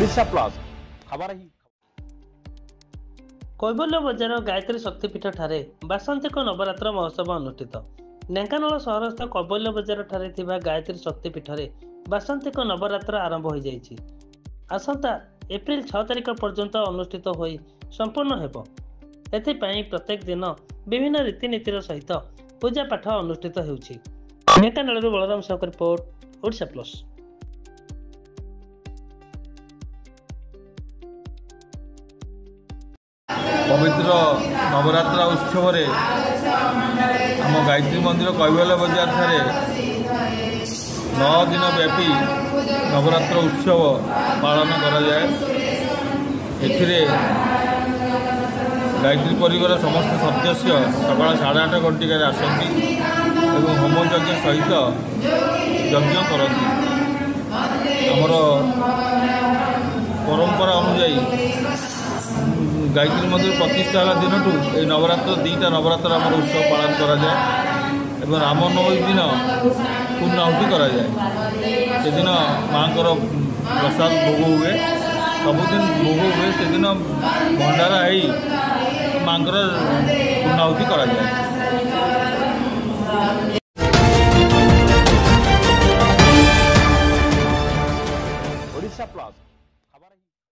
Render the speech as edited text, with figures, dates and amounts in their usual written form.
Odisha plus खबर ही कैबल्य बजार गायत्री शक्तिपीठ ठारे बासंतिक नवरात्र महोत्सव अनुष्ठित। ढेंकानाल सहरस्थ कैबल्य बजार ठारे थिबा गायत्री शक्तिपीठ रे बासंतिक नवरात्र आरंभ हो जाइछि। आसंता एप्रिल 6 तारिख पर्यंत अनुष्ठित होई संपूर्ण हेबो। एथिपाई प्रत्येक दिन विभिन्न रीतिनीतिर सहित पूजा पाठ अनुष्ठित हेउछि। ढेंकानालରୁ बलराम साहू रिपोर्ट ओडिशा प्लस। पवित्र नवरात्रा उत्सव आम गायत्री मंदिर कैबल्य बजार ठारे 9 दिन व्यापी नवरात्र उत्सव पालन करा जाए। एथिरे गायत्री परिवार समस्त सदस्य सकाल 8:30 घंटिकार आसती एवं होमयज्ञ सहित यज्ञ करती। आमर परंपरा अनुजाई गायत्री मंदिर प्रतिष्ठा दिन ये नवरात्र 2टा नवरात्र आम उत्सव पालन करा जाए एवं रामनवमी दिन पूर्णाहुति करा जाए। से दिन माँ प्रसाद भोग हुए, सबुदिन भोग हुए, से दिन भंडारा हो माँ पूर्णाहुति करा जाए।